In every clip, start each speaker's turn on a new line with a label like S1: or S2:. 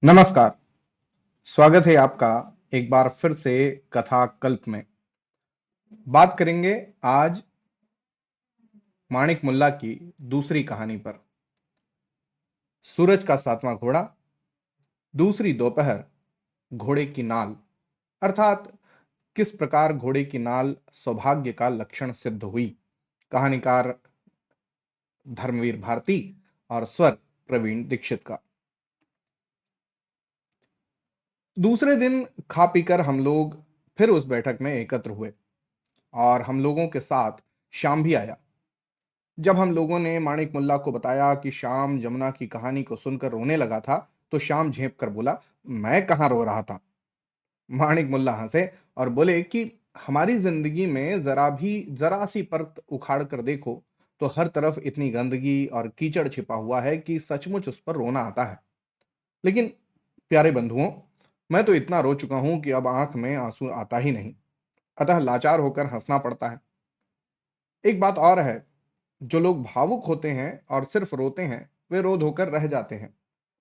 S1: नमस्कार। स्वागत है आपका एक बार फिर से कथा कल्प में। बात करेंगे आज माणिक मुल्ला की दूसरी कहानी पर। सूरज का सातवां घोड़ा, दूसरी दोपहर, घोड़े की नाल। अर्थात किस प्रकार घोड़े की नाल सौभाग्य का लक्षण सिद्ध हुई। कहानीकार धर्मवीर भारती और स्वर प्रवीण दीक्षित का। दूसरे दिन खा पीकर हम लोग फिर उस बैठक में एकत्र हुए और हम लोगों के साथ श्याम भी आया। जब हम लोगों ने माणिक मुल्ला को बताया कि श्याम जमुना की कहानी को सुनकर रोने लगा था, तो श्याम झेप कर बोला, मैं कहां रो रहा था। माणिक मुल्ला हंसे और बोले कि हमारी जिंदगी में जरा सी परत उखाड़ कर देखो तो हर तरफ इतनी गंदगी और कीचड़ छिपा हुआ है कि सचमुच उस पर रोना आता है। लेकिन प्यारे बंधुओं, मैं तो इतना रो चुका हूं कि अब आंख में आंसू आता ही नहीं, अतः लाचार होकर हंसना पड़ता है। एक बात और है, जो लोग भावुक होते हैं और सिर्फ रोते हैं, वे रो धोकर रह जाते हैं।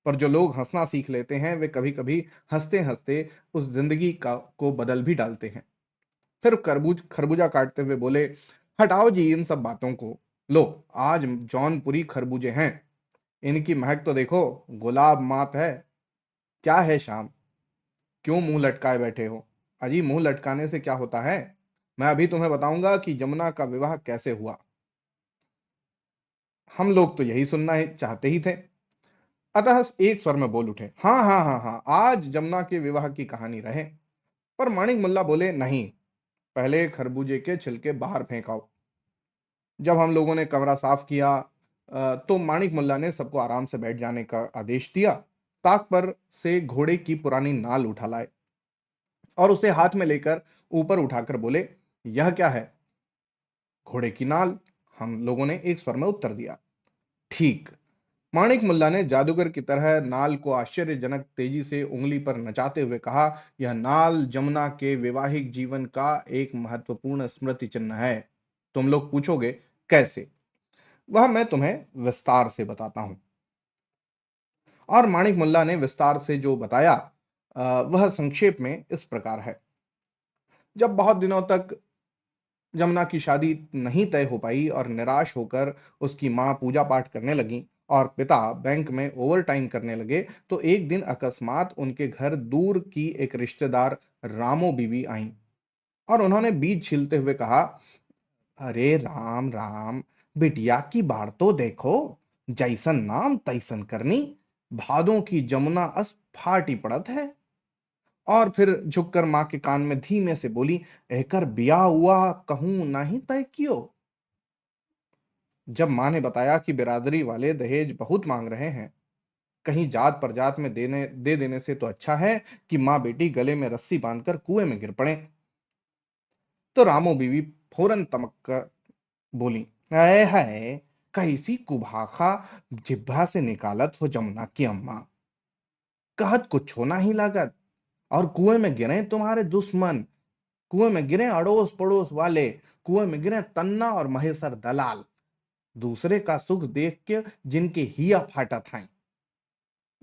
S1: पर जो लोग हंसना सीख लेते हैं, वे कभी कभी हंसते हंसते उस जिंदगी का को बदल भी डालते हैं। फिर खरबूजा काटते हुए बोले, हटाओ जी इन सब बातों को। लो, आज जौनपुरी खरबूजे हैं, इनकी महक तो देखो, गुलाब मात है। क्या है शाम, क्यों मुंह लटकाए बैठे हो? अजी, मुंह लटकाने से क्या होता है? मैं अभी तुम्हें बताऊंगा कि जमुना का विवाह कैसे हुआ। हम लोग तो यही सुनना ही चाहते ही थे, अतः एक स्वर में बोल उठे, हाँ हाँ हाँ हाँ, आज जमुना के विवाह की कहानी रहे। पर माणिक मुल्ला बोले, नहीं, पहले खरबूजे के छिलके बाहर फेंकाओ। जब हम लोगों ने कमरा साफ किया तो माणिक मुल्ला ने सबको आराम से बैठ जाने का आदेश दिया। ताक पर से घोड़े की पुरानी नाल उठा लाए और उसे हाथ में लेकर ऊपर उठाकर बोले, यह क्या है? घोड़े की नाल, हम लोगों ने एक स्वर में उत्तर दिया। ठीक। माणिक मुल्ला ने जादूगर की तरह नाल को आश्चर्यजनक तेजी से उंगली पर नचाते हुए कहा, यह नाल जमुना के वैवाहिक जीवन का एक महत्वपूर्ण स्मृति चिन्ह है। तुम लोग पूछोगे कैसे? वह मैं तुम्हें विस्तार से बताता हूं। और माणिक मुल्ला ने विस्तार से जो बताया, वह संक्षेप में इस प्रकार है। जब बहुत दिनों तक जमुना की शादी नहीं तय हो पाई और निराश होकर उसकी मां पूजा पाठ करने लगी और पिता बैंक में ओवर टाइम करने लगे, तो एक दिन अकस्मात उनके घर दूर की एक रिश्तेदार रामो बीवी आई और उन्होंने बीज छीलते हुए कहा, अरे राम राम, बिटिया की बाढ़ तो देखो, जैसन नाम तैसन करनी, भादों की जमुना अस फाटी पड़त है। और फिर झुककर मां के कान में धीमे से बोली, एकर बिया हुआ कहूं नहीं तय कियो। जब मां ने बताया कि बिरादरी वाले दहेज बहुत मांग रहे हैं, कहीं जात पर जात में दे देने से तो अच्छा है कि मां बेटी गले में रस्सी बांधकर कुएं में गिर पड़े। तो रामो बीवी फौरन तमक कर बोली, अय है, कैसी कुभाखा जिब्भा से निकालत हो जमुना की अम्मा, कहत कुछ हो नहीं लागत, और कुएं में गिरे तुम्हारे दुश्मन, कुएं में गिरे अड़ोस पड़ोस वाले, कुएं में गिरे तन्ना और महेसर दलाल, दूसरे का सुख देख के जिनके हिया फाटा था।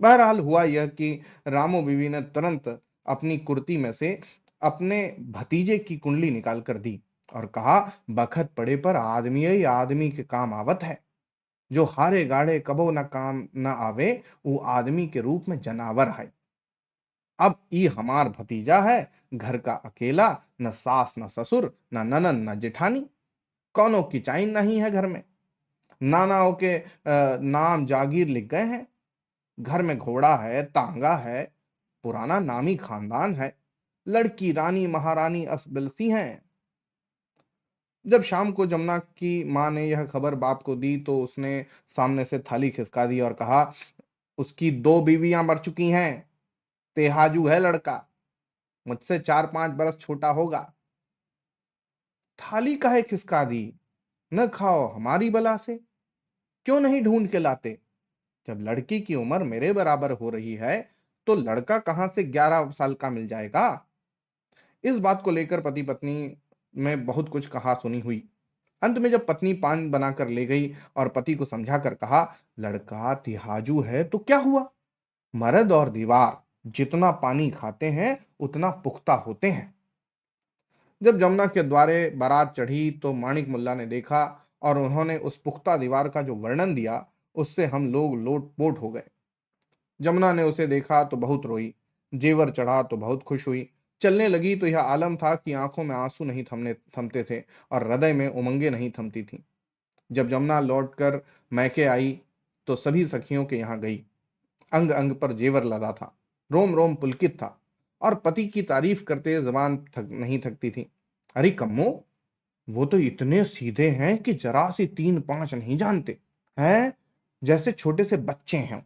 S1: बहरहाल हुआ यह कि रामो बीवी ने तुरंत अपनी कुर्ती में से अपने भतीजे की कुंडली निकाल कर दी और कहा, बखत पड़े पर आदमी ही आदमी के काम आवत है, जो हारे गाड़े कबो न काम न आवे, वो आदमी के रूप में जनावर है। अब ई हमार भतीजा है, घर का अकेला, न सास न ससुर न ननन न जेठानी, कौनों की चाइन नहीं है घर में। नानाओं के नाम जागीर लिख गए हैं, घर में घोड़ा है, तांगा है, पुराना नामी खानदान है, लड़की रानी महारानी असबिलसी हैं। जब शाम को जमुना की मां ने यह खबर बाप को दी, तो उसने सामने से थाली खिसका दी और कहा, उसकी दो बीवियां मर चुकी हैं, तेहाजू है लड़का, मुझसे 4-5 बरस छोटा होगा। थाली काहे खिसका दी? न खाओ हमारी बला से, क्यों नहीं ढूंढ के लाते? जब लड़की की उम्र मेरे बराबर हो रही है, तो लड़का कहां से 11 साल का मिल जाएगा? इस बात को लेकर पति पत्नी में बहुत कुछ कहा सुनी हुई। अंत में जब पत्नी पान बनाकर ले गई और पति को समझा कर कहा, लड़का तिहाजू है तो क्या हुआ, मर्द और दीवार जितना पानी खाते हैं उतना पुख्ता होते हैं। जब जमुना के द्वारे बारात चढ़ी तो माणिक मुल्ला ने देखा और उन्होंने उस पुख्ता दीवार का जो वर्णन दिया, उससे हम लोग लोटपोट हो गए। जमुना ने उसे देखा तो बहुत रोई, जेवर चढ़ा तो बहुत खुश हुई, चलने लगी तो यह आलम था कि आंखों में आंसू नहीं थमते थे और हृदय में उमंगें नहीं थमती थी। जब जमुना लौटकर मैके आई तो सभी सखियों के यहाँ गई। अंग अंग पर जेवर लदा था, रोम रोम पुलकित था और पति की तारीफ करते जबान नहीं थकती थी। अरे कम्मो, वो तो इतने सीधे हैं कि जरा सी तीन पांच नहीं जानते हैं, जैसे छोटे से बच्चे हैं।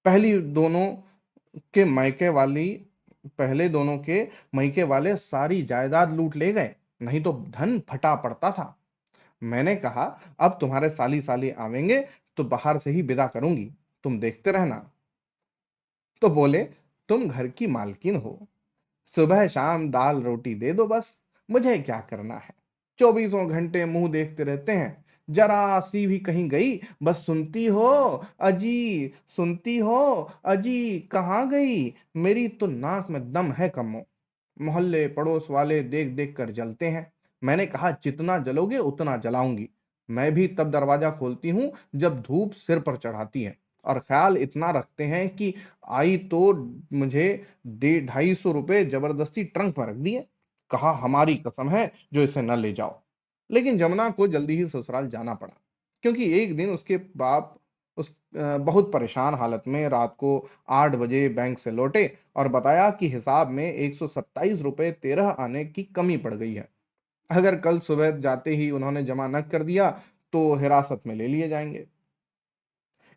S1: पहली दोनों के मायके वाली पहले दोनों के मायके वाले सारी जायदाद लूट ले गए, नहीं तो धन फटा पड़ता था। मैंने कहा, अब तुम्हारे साली साली आवेंगे तो बाहर से ही विदा करूंगी, तुम देखते रहना। तो बोले, तुम घर की मालकिन हो, सुबह शाम दाल रोटी दे दो बस, मुझे क्या करना है। 24 घंटे मुंह देखते रहते हैं, जरा सी भी कहीं गई बस सुनती हो अजी, सुनती हो अजी, कहाँ गई, मेरी तो नाक में दम है कम्मो। मोहल्ले पड़ोस वाले देख देख कर जलते हैं। मैंने कहा, जितना जलोगे उतना जलाऊंगी। मैं भी तब दरवाजा खोलती हूँ जब धूप सिर पर चढ़ाती है, और ख्याल इतना रखते हैं कि आई तो मुझे 250 रुपए जबरदस्ती ट्रंक में रख दिए। कहा, हमारी कसम है जो इसे न ले जाओ। लेकिन जमुना को जल्दी ही ससुराल जाना पड़ा, क्योंकि एक दिन उसके बाप बहुत परेशान हालत में रात को 8 बजे बैंक से लौटे और बताया कि हिसाब में 127 रुपए 13 आने की कमी पड़ गई है। अगर कल सुबह जाते ही उन्होंने जमा न कर दिया तो हिरासत में ले लिए जाएंगे।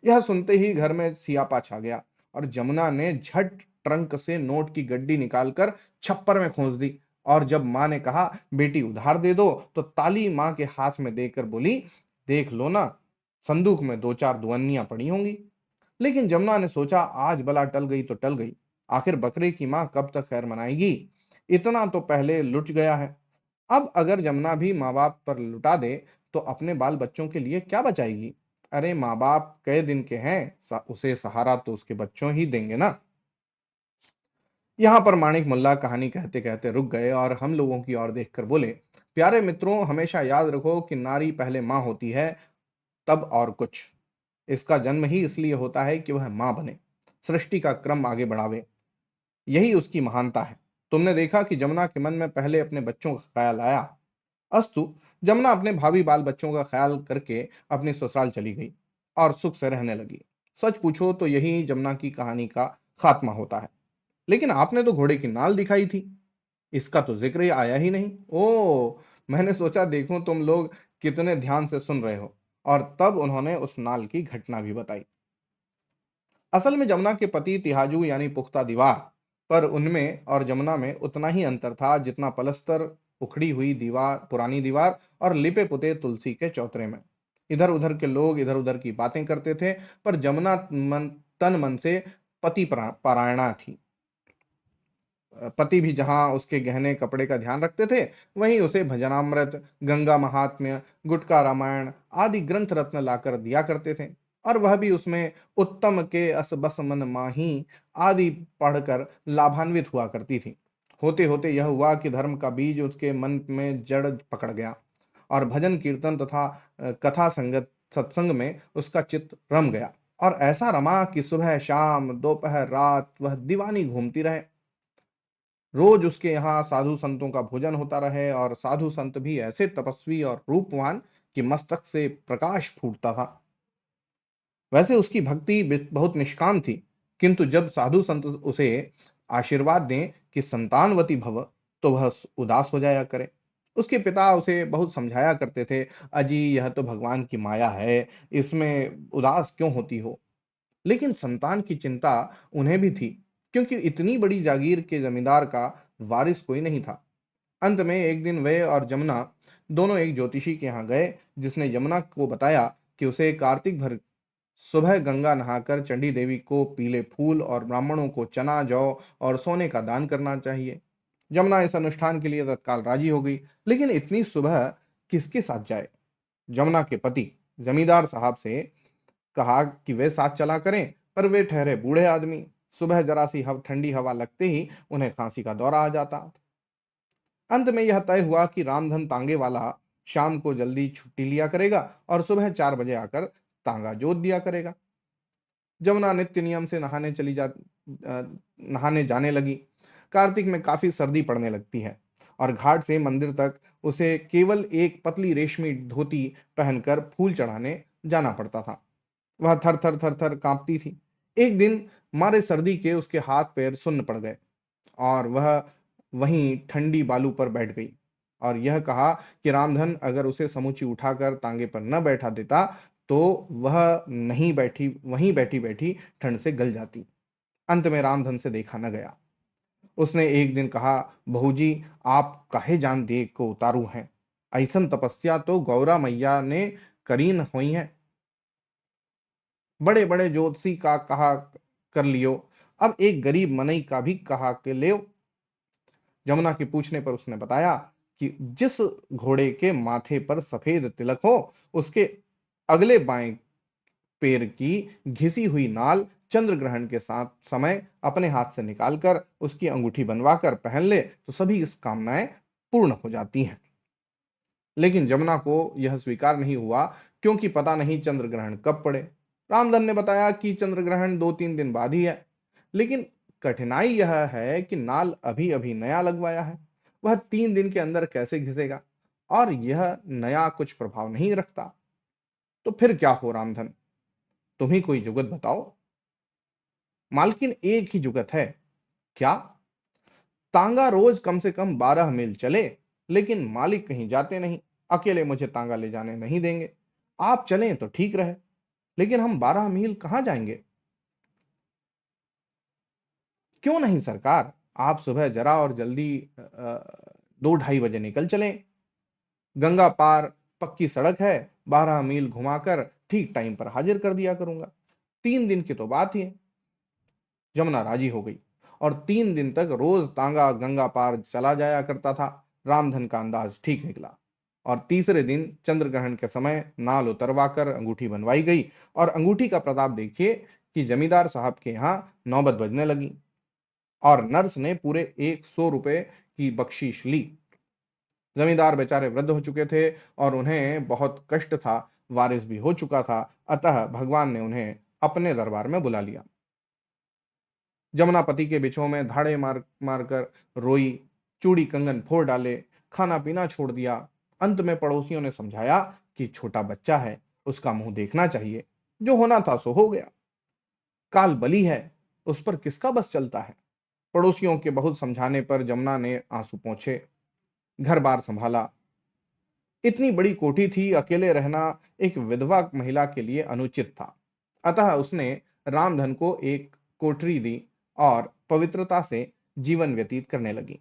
S1: यह सुनते ही घर में सियापा छा गया और जमुना ने झट ट्रंक से नोट की गड्डी निकालकर छप्पर में खोस दी। और जब माँ ने कहा, बेटी उधार दे दो, तो ताली माँ के हाथ में देकर बोली, देख लो ना, संदूक में दो चार दुअन्नियां पड़ी होंगी। लेकिन जमुना ने सोचा, आज बला टल गई तो टल गई, आखिर बकरे की माँ कब तक खैर मनाएगी, इतना तो पहले लुट गया है। अब अगर जमुना भी माँ बाप पर लुटा दे तो अपने बाल बच्चों के लिए क्या बचाएगी। अरे माँ बाप कई दिन के हैं, उसे सहारा तो उसके बच्चों ही देंगे ना। यहाँ पर माणिक मुल्ला कहानी कहते कहते रुक गए और हम लोगों की ओर देखकर बोले, प्यारे मित्रों, हमेशा याद रखो कि नारी पहले माँ होती है, तब और कुछ। इसका जन्म ही इसलिए होता है कि वह माँ बने, सृष्टि का क्रम आगे बढ़ावे, यही उसकी महानता है। तुमने देखा कि जमुना के मन में पहले अपने बच्चों का ख्याल आया। अस्तु, जमुना अपने भावी बाल बच्चों का ख्याल करके अपने ससुराल चली गई और सुख से रहने लगी। सच पूछो तो यही जमुना की कहानी का खात्मा होता है। लेकिन आपने तो घोड़े की नाल दिखाई थी, इसका तो जिक्र ही आया ही नहीं। ओ, मैंने सोचा देखूं तुम लोग कितने ध्यान से सुन रहे हो। और तब उन्होंने उस नाल की घटना भी बताई। असल में जमुना के पति तिहाजू यानी पुख्ता दीवार, पर उनमें और जमुना में उतना ही अंतर था जितना पलस्तर, उखड़ी हुई दीवार, पुरानी दीवार और लिपे पुते तुलसी के चौतरे में। इधर उधर के लोग इधर उधर की बातें करते थे, पर जमुना तन मन से पति परायणा थी। पति भी जहां उसके गहने कपड़े का ध्यान रखते थे, वहीं उसे भजनामृत, गंगा महात्म्य, गुटका रामायण आदि ग्रंथ रत्न लाकर दिया करते थे। और वह भी उसमें उत्तम के अस बस मन माही आदि पढ़कर लाभान्वित हुआ करती थी। होते होते यह हुआ कि धर्म का बीज उसके मन में जड़ पकड़ गया और भजन कीर्तन तथा कथा संगत सत्संग में उसका चित्त रम गया। और ऐसा रमा कि सुबह शाम दोपहर रात वह दीवानी घूमती रहे। रोज उसके यहाँ साधु संतों का भोजन होता रहे और साधु संत भी ऐसे तपस्वी और रूपवान कि मस्तक से प्रकाश फूटता था। वैसे उसकी भक्ति बहुत निष्काम थी, किंतु जब साधु संत उसे आशीर्वाद दें कि संतानवती भव, तो वह उदास हो जाया करे। उसके पिता उसे बहुत समझाया करते थे, अजी यह तो भगवान की माया है, इसमें उदास क्यों होती हो। लेकिन संतान की चिंता उन्हें भी थी, क्योंकि इतनी बड़ी जागीर के जमींदार का वारिस कोई नहीं था। अंत में एक दिन वे और जमुना दोनों एक ज्योतिषी के यहाँ गए, जिसने यमुना को बताया कि उसे कार्तिक भर सुबह गंगा नहाकर चंडी देवी को पीले फूल और ब्राह्मणों को चना जौ और सोने का दान करना चाहिए। जमुना इस अनुष्ठान के लिए तत्काल राजी हो गई, लेकिन इतनी सुबह किसके साथ जाए। जमुना के पति जमींदार साहब से कहा कि वे साथ चला करें, पर वे ठहरे बूढ़े आदमी। सुबह जरा सी ठंडी हवा लगते ही उन्हें खांसी का दौरा आ जाता। अंत में यह तय हुआ कि रामधन तांगे वाला शाम को जल्दी छुट्टी लिया करेगा और सुबह 4 बजे आकर तांगा जोत दिया करेगा। जमुना नित्य नियम से नहाने जाने लगी। कार्तिक में काफी सर्दी पड़ने लगती है और घाट से मंदिर तक उसे केवल एक पतली रेशमी धोती पहनकर फूल चढ़ाने जाना पड़ता था। वह थर थर थर थर कांपती थी। एक दिन मारे सर्दी के उसके हाथ पैर सुन्न पड़ गए और वह वहीं ठंडी बालू पर बैठ गई और यह कहा कि रामधन अगर उसे समूची उठाकर तांगे पर न बैठा देता तो वह नहीं बैठी वहीं बैठी बैठी ठंड से गल जाती। अंत में रामधन से देखा न गया। उसने एक दिन कहा, बहू जी, आप काहे जान दे को उतारू हैं। ऐसन तपस्या तो गौरा मैया ने करीन हुई है। बड़े बड़े ज्योतिषी का कहा कर लियो, अब एक गरीब मनई का भी कहा के ले। जमुना के पूछने पर उसने बताया कि जिस घोड़े के माथे पर सफेद तिलक हो उसके अगले बाएं पैर की घिसी हुई नाल चंद्र ग्रहण के साथ समय अपने हाथ से निकालकर उसकी अंगूठी बनवाकर पहन ले तो सभी इस कामनाएं पूर्ण हो जाती हैं। लेकिन जमुना को यह स्वीकार नहीं हुआ क्योंकि पता नहीं चंद्र ग्रहण कब पड़े। रामधन ने बताया कि चंद्र ग्रहण 2-3 दिन बाद ही है। लेकिन कठिनाई यह है कि नाल अभी अभी नया लगवाया है, वह 3 दिन के अंदर कैसे घिसेगा और यह नया कुछ प्रभाव नहीं रखता। तो फिर क्या हो रामधन, तुम ही कोई जुगत बताओ। मालकिन एक ही जुगत है। क्या? तांगा रोज कम से कम 12 मील चले, लेकिन मालिक कहीं जाते नहीं, अकेले मुझे तांगा ले जाने नहीं देंगे। आप चलें तो ठीक रहे, लेकिन हम 12 मील कहां जाएंगे। क्यों नहीं सरकार, आप सुबह जरा और जल्दी 2-2:30 बजे निकल चलें। गंगा पार पक्की सड़क है, 12 मील घुमाकर ठीक टाइम पर हाजिर कर दिया करूंगा। 3 दिन की तो बात ही है। जमुना राजी हो गई और 3 दिन तक रोज तांगा गंगा पार चला जाया करता था। रामधन का अंदाज ठीक निकला और तीसरे दिन चंद्र ग्रहण के समय नाल उतरवाकर अंगूठी बनवाई गई और अंगूठी का प्रताप देखिए कि जमींदार साहब के यहाँ नौबत बजने लगी और नर्स ने पूरे 100 रुपए की बख्शीश ली। जमींदार बेचारे वृद्ध हो चुके थे और उन्हें बहुत कष्ट था, वारिस भी हो चुका था, अतः भगवान ने उन्हें अपने दरबार में बुला लिया। जमुना पति के बिछों में धाड़े मार मारकर रोई, चूड़ी कंगन फोड़ डाले, खाना पीना छोड़ दिया। अंत में पड़ोसियों ने समझाया कि छोटा बच्चा है, उसका मुंह देखना चाहिए, जो होना था सो हो गया। काल बली है, उस पर किसका बस चलता है। पड़ोसियों के बहुत समझाने पर जमुना ने आंसू पोंछे, घर बार संभाला। इतनी बड़ी कोठी थी, अकेले रहना एक विधवा महिला के लिए अनुचित था। अतः उसने रामधन को एक कोठरी दी और पवित्रता से जीवन व्यतीत करने लगी।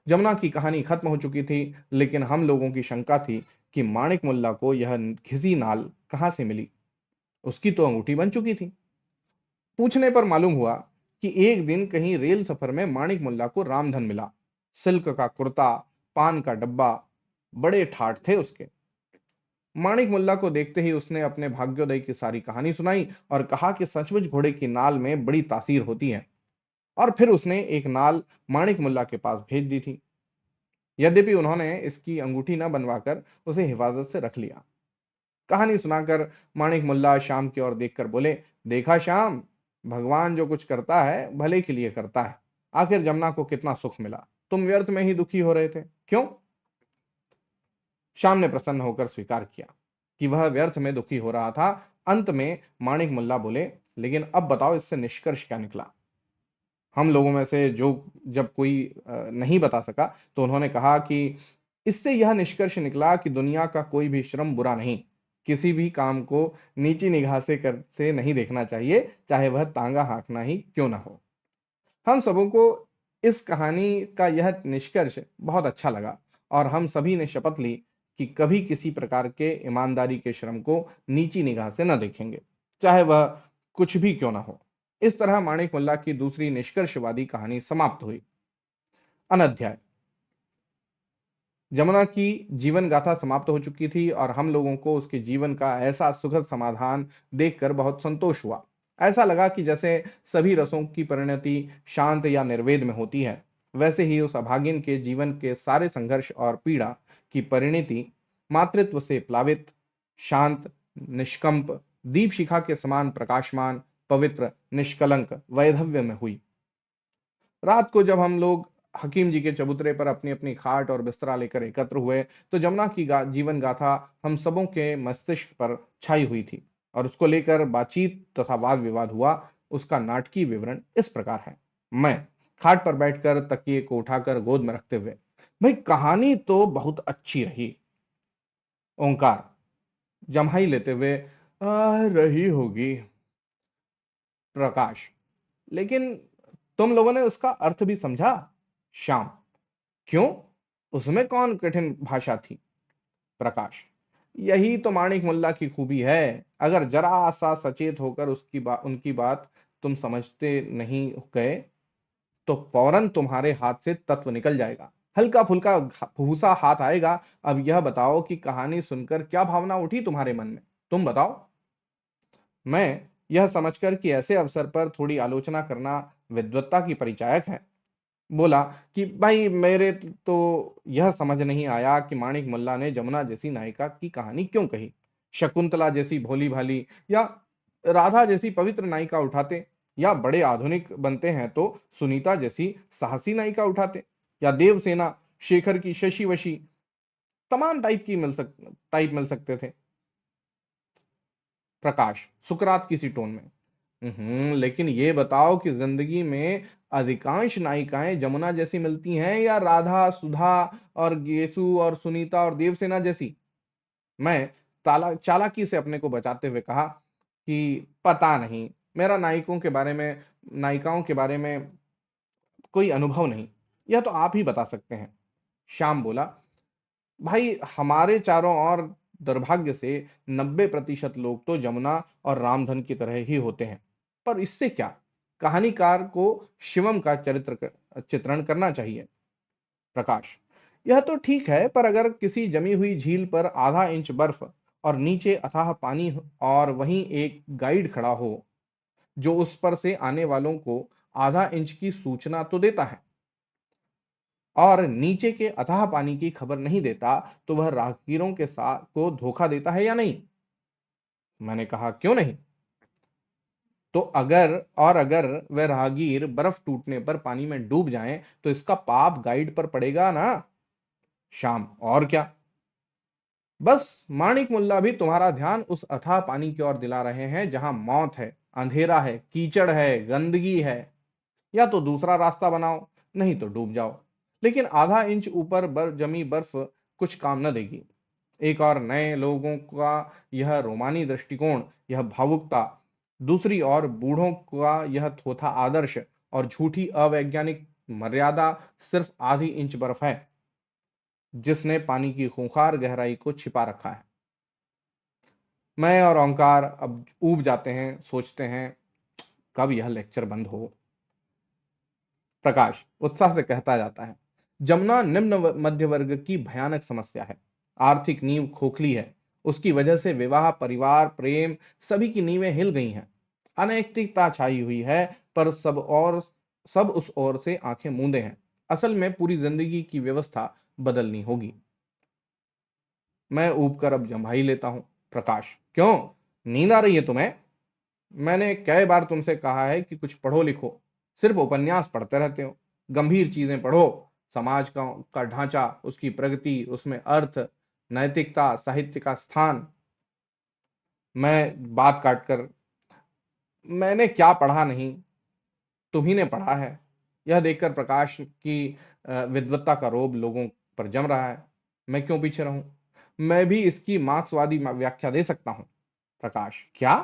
S1: जमुना की कहानी खत्म हो चुकी थी, लेकिन हम लोगों की शंका थी कि माणिक मुल्ला को यह घिसी नाल कहां से मिली। उसकी तो अंगूठी बन चुकी थी। पूछने पर मालूम हुआ कि एक दिन कहीं रेल सफर में माणिक मुल्ला को रामधन मिला। सिल्क का कुर्ता, पान का डब्बा, बड़े ठाठ थे उसके। माणिक मुल्ला को देखते ही उसने अपने भाग्योदय की सारी कहानी सुनाई और कहा कि सचमुच घोड़े की नाल में बड़ी तासीर होती है। और फिर उसने एक नाल माणिक मुल्ला के पास भेज दी थी। यद्यपि उन्होंने इसकी अंगूठी न बनवाकर उसे हिफाजत से रख लिया। कहानी सुनाकर माणिक मुल्ला श्याम की ओर देखकर बोले, देखा श्याम, भगवान जो कुछ करता है भले के लिए करता है। आखिर जमुना को कितना सुख मिला, तुम व्यर्थ में ही दुखी हो रहे थे, क्यों? श्याम ने प्रसन्न होकर स्वीकार किया कि वह व्यर्थ में दुखी हो रहा था। अंत में माणिक मुल्ला बोले, लेकिन अब बताओ इससे निष्कर्ष क्या निकला। हम लोगों में से जो जब कोई नहीं बता सका तो उन्होंने कहा कि इससे यह निष्कर्ष निकला कि दुनिया का कोई भी श्रम बुरा नहीं। किसी भी काम को नीची निगाह से नहीं देखना चाहिए, चाहे वह तांगा हाँकना ही क्यों ना हो। हम सबों को इस कहानी का यह निष्कर्ष बहुत अच्छा लगा और हम सभी ने शपथ ली कि कभी किसी प्रकार के ईमानदारी के श्रम को नीची निगाह से न देखेंगे, चाहे वह कुछ भी क्यों ना हो। इस तरह माणिक मुल्ला की दूसरी निष्कर्षवादी कहानी समाप्त हुई। अनध्याय। जमुना की जीवन गाथा समाप्त हो चुकी थी और हम लोगों को उसके जीवन का ऐसा सुखद समाधान देखकर बहुत संतोष हुआ। ऐसा लगा कि जैसे सभी रसों की परिणति शांत या निर्वेद में होती है, वैसे ही उस अभागिन के जीवन के सारे संघर्ष और पीड़ा की परिणति मातृत्व से प्लावित, शांत, निष्कंप, दीप शिखा के समान प्रकाशमान, पवित्र, निष्कलंक, वैधव्य में हुई। रात को जब हम लोग हकीम जी के चबूतरे पर अपनी अपनी खाट और बिस्तरा लेकर एकत्र हुए, तो जमुना की जीवन गाथा हम सबों के मस्तिष्क पर छाई हुई थी और उसको लेकर बातचीत तथा वाद विवाद हुआ। उसका नाटकीय विवरण इस प्रकार है। मैं खाट पर बैठकर तकिए को उठाकर गोद में रखते हुए, भाई कहानी तो बहुत अच्छी रही। ओंकार जम्हाई लेते हुए, रही होगी। प्रकाश, लेकिन तुम लोगों ने उसका अर्थ भी समझा? श्याम, क्यों? उसमें कौन कठिन भाषा थी? प्रकाश, यही तो माणिक मुल्ला की खूबी है। अगर जरा सा सचेत होकर उनकी बात तुम समझते नहीं गए तो फौरन तुम्हारे हाथ से तत्व निकल जाएगा, हल्का फुल्का भूसा हाथ आएगा। अब यह बताओ कि कहानी सुनकर क्या भावना उठी तुम्हारे मन में? तुम बताओ। मैं यह समझकर कि ऐसे अवसर पर थोड़ी आलोचना करना विद्वत्ता की परिचायक है, बोला कि भाई मेरे तो यह समझ नहीं आया कि माणिक मुल्ला ने जमुना जैसी नायिका की कहानी क्यों कही। शकुंतला जैसी भोली भाली या राधा जैसी पवित्र नायिका उठाते, या बड़े आधुनिक बनते हैं तो सुनीता जैसी साहसी नायिका उठाते, या देवसेना, शेखर की शशि वशी, तमाम टाइप मिल सकते थे। प्रकाश सुकरात किसी टोन में, लेकिन ये बताओ कि जिंदगी में अधिकांश नायिकाएं जमुना जैसी मिलती हैं या राधा, सुधा और गेसु और सुनीता और देवसेना जैसी? मैं चालाकी से अपने को बचाते हुए कहा कि पता नहीं, मेरा नायिकाओं के बारे में कोई अनुभव नहीं, यह तो आप ही बता सकते हैं। श्याम बोला, भाई हमारे चारों ओर दुर्भाग्य से 90% लोग तो जमुना और रामधन की तरह ही होते हैं, पर इससे क्या? कहानीकार को शिवम का चित्रण करना चाहिए। प्रकाश, यह तो ठीक है, पर अगर किसी जमी हुई झील पर आधा इंच बर्फ और नीचे अथाह पानी और वहीं एक गाइड खड़ा हो जो उस पर से आने वालों को आधा इंच की सूचना तो देता है और नीचे के अथाह पानी की खबर नहीं देता, तो वह राहगीरों के साथ को धोखा देता है या नहीं? मैंने कहा, क्यों नहीं? तो अगर वह राहगीर बर्फ टूटने पर पानी में डूब जाएं तो इसका पाप गाइड पर पड़ेगा ना? शाम, और क्या? बस माणिक मुल्ला भी तुम्हारा ध्यान उस अथाह पानी की ओर दिला रहे हैं जहां मौत है, अंधेरा है, कीचड़ है, गंदगी है। या तो दूसरा रास्ता बनाओ, नहीं तो डूब जाओ। लेकिन आधा इंच ऊपर जमी बर्फ कुछ काम न देगी। एक और नए लोगों का यह रोमानी दृष्टिकोण, यह भावुकता, दूसरी ओर बूढ़ों का यह थोथा आदर्श और झूठी अवैज्ञानिक मर्यादा सिर्फ आधी इंच बर्फ है जिसने पानी की खूंखार गहराई को छिपा रखा है। मैं और ओंकार अब ऊब जाते हैं, सोचते हैं कब यह लेक्चर बंद हो। प्रकाश उत्साह से कहता जाता है, जमुना निम्न मध्य वर्ग की भयानक समस्या है। आर्थिक नींव खोखली है। उसकी वजह से विवाह, परिवार, प्रेम, सभी की नींवें हिल गई हैं। अनैतिकता छाई हुई है, पर सब उस ओर से आंखें मूंदे हैं। असल में पूरी जिंदगी की व्यवस्था बदलनी होगी। मैं ऊब कर अब जम्भाई लेता हूं। प्रकाश, क्यों? नींद आ रही है तुम्हें? मैंने कई बार तुमसे कहा है कि कुछ पढ़ो लिखो, सिर्फ उपन्यास पढ़ते रहते हो। गंभीर चीजें पढ़ो, समाज का ढांचा, उसकी प्रगति, उसमें अर्थ, नैतिकता, साहित्य का स्थान। मैं बात काटकर, मैंने क्या पढ़ा नहीं, तुम्ही ने पढ़ा है। यह देखकर प्रकाश की विद्वत्ता का रोब लोगों पर जम रहा है। मैं क्यों पीछे रहूं? मैं भी इसकी मार्क्सवादी व्याख्या दे सकता हूं। प्रकाश, क्या?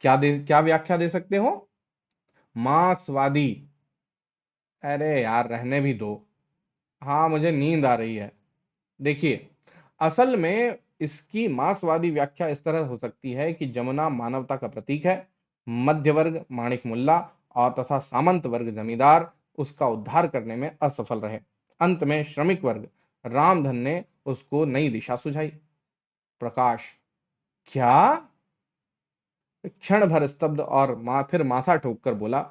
S1: क्या व्याख्या दे सकते हो? मार्क्सवादी? अरे यार रहने भी दो। हाँ, मुझे नींद आ रही है। देखिए, असल में इसकी मार्क्सवादी व्याख्या इस तरह हो सकती है कि जमुना मानवता का प्रतीक है। मध्य वर्ग माणिक मुल्ला और तथा सामंत वर्ग जमींदार उसका उद्धार करने में असफल रहे। अंत में श्रमिक वर्ग रामधन ने उसको नई दिशा सुझाई। प्रकाश, क्या? क्षण भर स्तब्ध और फिर माथा ठोक कर बोला,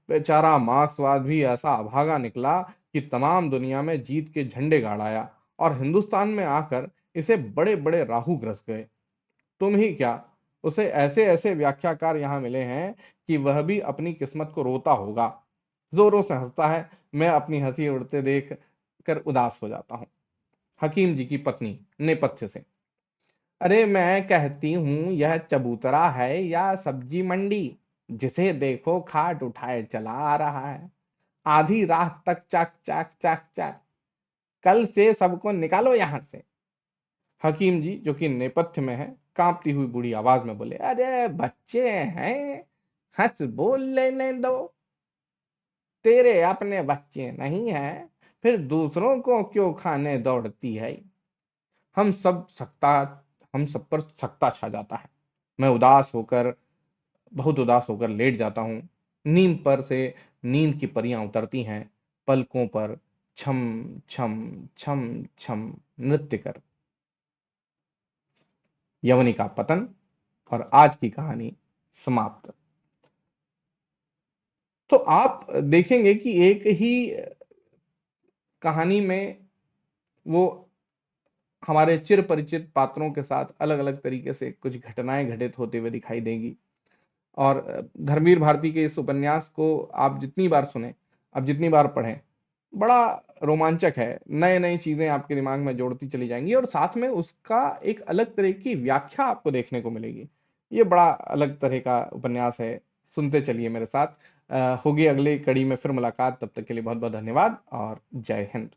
S1: बेचारा मार्क्सवाद भी ऐसा अभागा निकला कि तमाम दुनिया में जीत के झंडे गाड़ आया और हिंदुस्तान में आकर इसे बड़े बड़े राहु ग्रस गए। तुम ही क्या, उसे ऐसे ऐसे व्याख्याकार यहाँ मिले हैं कि वह भी अपनी किस्मत को रोता होगा। जोरों से हंसता है, मैं अपनी हंसी उड़ते देख कर उदास हो जाता हूँ। हकीम जी की पत्नी नेपथ्य से, अरे मैं कहती हूँ यह चबूतरा है या सब्जी मंडी, जिसे देखो खाट उठाए चला आ रहा है, आधी रात तक चक चक चक चक, कल से सबको निकालो यहां से। हकीम जी जो कि नेपथ्य में है कांपती हुई बूढ़ी आवाज में बोले, अरे बच्चे हैं, हंस बोल लेने दो, तेरे अपने बच्चे नहीं हैं, फिर दूसरों को क्यों खाने दौड़ती है। हम सब सकता हम सब पर सकता छा जाता है। मैं उदास होकर, बहुत उदास होकर लेट जाता हूँ। नींद पर से नींद की परियां उतरती हैं, पलकों पर छम छम छम छम नृत्य कर। यवनी का पतन। और आज की कहानी समाप्त। तो आप देखेंगे कि एक ही कहानी में वो हमारे चिर परिचित पात्रों के साथ अलग अलग तरीके से कुछ घटनाएं घटित होते हुए दिखाई देंगी। और धर्मवीर भारती के इस उपन्यास को आप जितनी बार सुने, आप जितनी बार पढ़ें, बड़ा रोमांचक है। नए नई चीजें आपके दिमाग में जोड़ती चली जाएंगी और साथ में उसका एक अलग तरह की व्याख्या आपको देखने को मिलेगी। ये बड़ा अलग तरह का उपन्यास है। सुनते चलिए मेरे साथ। होगी अगली कड़ी में फिर मुलाकात। तब तक के लिए बहुत बहुत धन्यवाद और जय हिंद।